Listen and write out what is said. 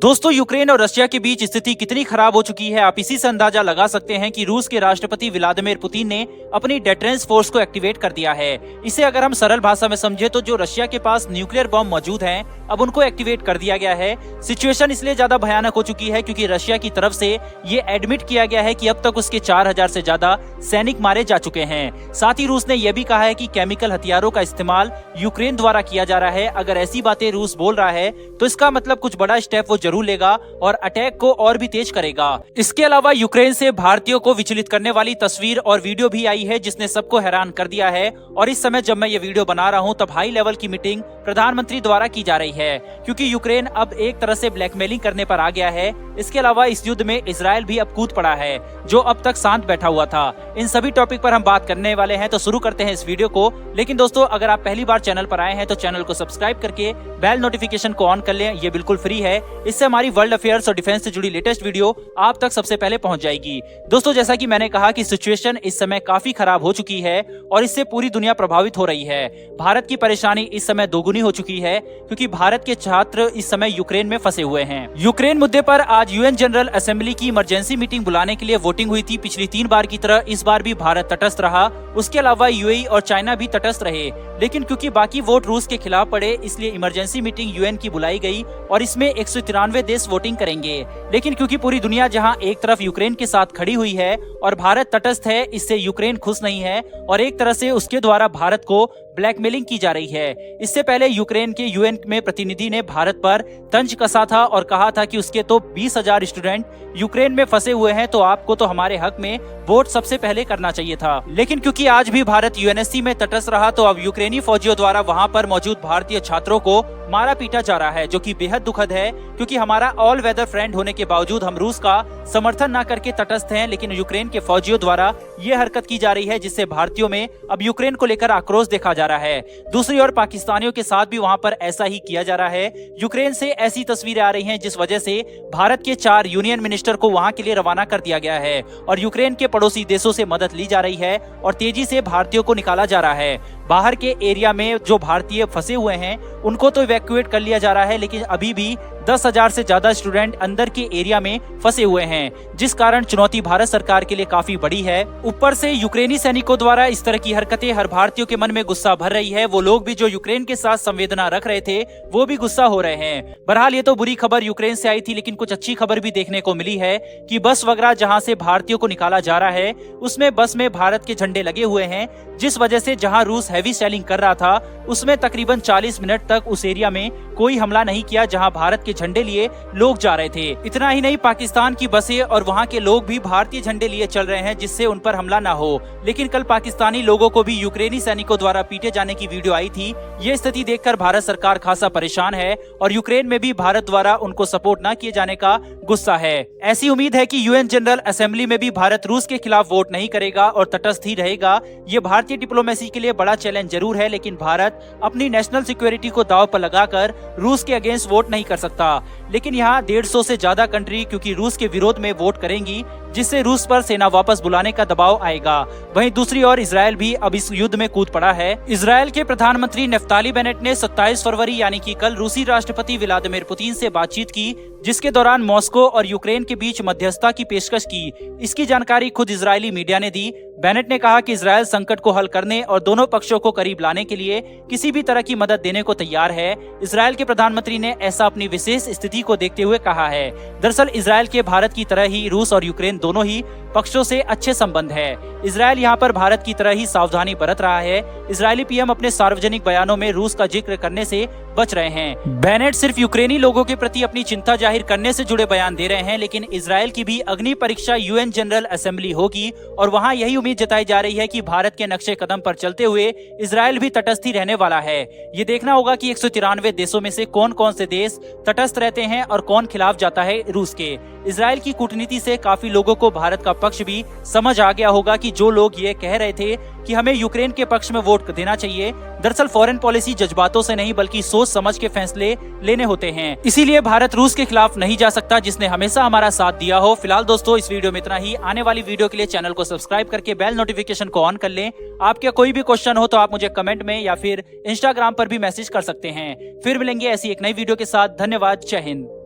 दोस्तों, यूक्रेन और रशिया के बीच स्थिति कितनी खराब हो चुकी है, आप इसी से अंदाजा लगा सकते हैं कि रूस के राष्ट्रपति व्लादिमीर पुतिन ने अपनी डेटरेंस फोर्स को एक्टिवेट कर दिया है। इसे अगर हम सरल भाषा में समझे तो जो रशिया के पास न्यूक्लियर बम मौजूद हैं, अब उनको एक्टिवेट कर दिया गया है। सिचुएशन इसलिए ज्यादा भयानक हो चुकी है क्योंकि रशिया की तरफ से ये एडमिट किया गया है कि अब तक उसके 4000 से ज्यादा सैनिक मारे जा चुके हैं। साथ ही रूस ने यह भी कहा है कि केमिकल हथियारों का इस्तेमाल यूक्रेन द्वारा किया जा रहा है। अगर ऐसी बातें रूस बोल रहा है तो इसका मतलब कुछ बड़ा स्टेप वो जरूर लेगा और अटैक को और भी तेज करेगा। इसके अलावा यूक्रेन से भारतीयों को विचलित करने वाली तस्वीर और वीडियो भी आई है जिसने सबको हैरान कर दिया है। और इस समय जब मैं ये वीडियो बना रहा हूँ तब हाई लेवल की मीटिंग प्रधानमंत्री द्वारा की जा रही है क्योंकि यूक्रेन अब एक तरह से ब्लैकमेलिंग करने पर आ गया है। इसके अलावा इस युद्ध में इजराइल भी अब कूद पड़ा है जो अब तक शांत बैठा हुआ था। इन सभी टॉपिक पर हम बात करने वाले हैं, तो शुरू करते हैं इस वीडियो को। लेकिन दोस्तों, अगर आप पहली बार चैनल पर आए हैं तो चैनल को सब्सक्राइब करके बेल नोटिफिकेशन को ऑन कर लें। ये बिल्कुल फ्री है। इससे हमारी वर्ल्ड अफेयर्स और डिफेंस से जुड़ी लेटेस्ट वीडियो आप तक सबसे पहले पहुंच जाएगी। दोस्तों, जैसा कि मैंने कहा कि सिचुएशन इस समय काफी खराब हो चुकी है और इससे पूरी दुनिया प्रभावित हो रही है। भारत की परेशानी इस समय दोगुनी हो चुकी है क्योंकि भारत के छात्र इस समय यूक्रेन में फंसे हुए हैं। यूक्रेन मुद्दे पर आज यूएन जनरल असेंबली की इमरजेंसी मीटिंग बुलाने के लिए वोटिंग हुई थी। पिछली 3 बार की तरह इस बार भी भारत तटस्थ रहा। उसके अलावा यूएई और चाइना भी तटस्थ रहे, लेकिन क्योंकि बाकी वोट रूस के खिलाफ पड़े इसलिए इमरजेंसी मीटिंग यूएन की बुलाई गई और इसमें 193 देश वोटिंग करेंगे। लेकिन क्योंकि पूरी दुनिया जहां एक तरफ यूक्रेन के साथ खड़ी हुई है और भारत तटस्थ है, इससे यूक्रेन खुश नहीं है और एक तरह से उसके द्वारा भारत को ब्लैकमेलिंग की जा रही है। इससे पहले यूक्रेन के यूएन में प्रतिनिधि ने भारत पर तंज कसा था और कहा था कि उसके तो 20,000 स्टूडेंट यूक्रेन में फंसे हुए हैं, तो आपको तो हमारे हक में वोट सबसे पहले करना चाहिए था। लेकिन क्योंकि आज भी भारत यूएनएससी में तटस्थ रहा तो अब यूक्रेनी फौजियों द्वारा वहां पर मौजूद भारतीय छात्रों को मारा पीटा जा रहा है, जो कि बेहद दुखद है क्योंकि हमारा ऑल वेदर फ्रेंड होने के बावजूद हम रूस का समर्थन न करके तटस्थ हैं। लेकिन यूक्रेन के फौजियों द्वारा ये हरकत की जा रही है जिससे भारतीयों में अब यूक्रेन को लेकर आक्रोश देखा जा रहा है। दूसरी ओर पाकिस्तानियों के साथ भी वहां पर ऐसा ही किया जा रहा है। यूक्रेन से ऐसी तस्वीरें आ रही हैं जिस वजह से भारत के 4 यूनियन मिनिस्टर को वहां के लिए रवाना कर दिया गया है और यूक्रेन के पड़ोसी देशों से मदद ली जा रही है और तेजी से भारतीयों को निकाला जा रहा है। बाहर के एरिया में जो भारतीय फंसे हुए हैं उनको तो इवैक्यूएट कर लिया जा रहा है, लेकिन अभी भी 10,000 से ज्यादा स्टूडेंट अंदर के एरिया में फंसे हुए हैं, जिस कारण चुनौती भारत सरकार के लिए काफी बड़ी है। ऊपर से यूक्रेनी सैनिकों द्वारा इस तरह की हरकतें हर भारतीयों के मन में गुस्सा भर रही है। वो लोग भी जो यूक्रेन के साथ संवेदना रख रहे थे वो भी गुस्सा हो रहे हैं। बहरहाल ये तो बुरी खबर यूक्रेन से आई थी, लेकिन कुछ अच्छी खबर भी देखने को मिली है कि बस वगैरह जहाँ से भारतीयों को निकाला जा रहा है उसमें बस में भारत के झंडे लगे हुए हैं, जिस वजह से जहाँ रूस हैवी सेलिंग कर रहा था उसमें तकरीबन 40 मिनट तक उस एरिया में कोई हमला नहीं किया जहां भारत के झंडे लिए लोग जा रहे थे। इतना ही नहीं, पाकिस्तान की बसें और वहां के लोग भी भारतीय झंडे लिए चल रहे हैं जिससे उन पर हमला ना हो। लेकिन कल पाकिस्तानी लोगों को भी यूक्रेनी सैनिकों द्वारा पीटे जाने की वीडियो आई थी। ये स्थिति देखकर भारत सरकार खासा परेशान है और यूक्रेन में भी भारत द्वारा उनको सपोर्ट न किए जाने का गुस्सा है। ऐसी उम्मीद है कि यूएन जनरल असेंबली में भी भारत रूस के खिलाफ वोट नहीं करेगा और तटस्थ ही रहेगा। ये भारतीय डिप्लोमेसी के लिए बड़ा चैलेंज जरूर है, लेकिन भारत अपनी नेशनल सिक्योरिटी को दांव पर लगाकर रूस के अगेंस्ट वोट नहीं कर सकता। लेकिन यहाँ 150 से ज्यादा कंट्री क्योंकि रूस के विरोध में वोट करेंगी, जिससे रूस पर सेना वापस बुलाने का दबाव आएगा। वहीं दूसरी ओर इजरायल भी अब इस युद्ध में कूद पड़ा है। इजरायल के प्रधानमंत्री नफ्ताली बेनेट ने 27 फरवरी यानी कि कल रूसी राष्ट्रपति व्लादिमीर पुतिन से बातचीत की, जिसके दौरान मॉस्को और यूक्रेन के बीच मध्यस्थता की पेशकश की। इसकी जानकारी खुद इजरायली मीडिया ने दी। बेनेट ने कहा कि इजरायल संकट को हल करने और दोनों पक्षों को करीब लाने के लिए किसी भी तरह की मदद देने को तैयार है। इजरायल के प्रधानमंत्री ने ऐसा अपनी विशेष स्थिति को देखते हुए कहा है। दरअसल इजरायल के भारत की तरह ही रूस और यूक्रेन दोनों ही पक्षों से अच्छे संबंध है। इजरायल यहाँ पर भारत की तरह ही सावधानी बरत रहा है। इजरायली पीएम अपने सार्वजनिक बयानों में रूस का जिक्र करने से बच रहे हैं। बेनेट सिर्फ यूक्रेनी लोगों के प्रति अपनी चिंता जाहिर करने से जुड़े बयान दे रहे हैं, लेकिन इजरायल की भी अग्नि परीक्षा यूएन जनरल असेंबली होगी और वहाँ यही उम्मीद जताई जा रही है कि भारत के नक्शे कदम पर चलते हुए इजरायल भी तटस्थ ही रहने वाला है। ये देखना होगा कि 193 देशों में से कौन कौन से देश तटस्थ रहते हैं और कौन खिलाफ जाता है रूस के। इजरायल की कूटनीति से काफी लोगों को भारत का पक्ष भी समझ आ गया होगा कि जो लोग ये कह रहे थे कि हमें यूक्रेन के पक्ष में वोट देना चाहिए, दरअसल फॉरेन पॉलिसी जज्बातों से नहीं बल्कि सोच समझ के फैसले लेने होते हैं। इसीलिए भारत रूस के खिलाफ नहीं जा सकता, जिसने हमेशा हमारा साथ दिया हो। फिलहाल दोस्तों, इस वीडियो में इतना ही। आने वाली वीडियो के लिए चैनल को सब्सक्राइब करके बेल नोटिफिकेशन को ऑन कर लें। आपके कोई भी क्वेश्चन हो तो आप मुझे कमेंट में या फिर इंस्टाग्राम पर भी मैसेज कर सकते हैं। फिर मिलेंगे ऐसी एक नई वीडियो के साथ। धन्यवाद। जय हिंद।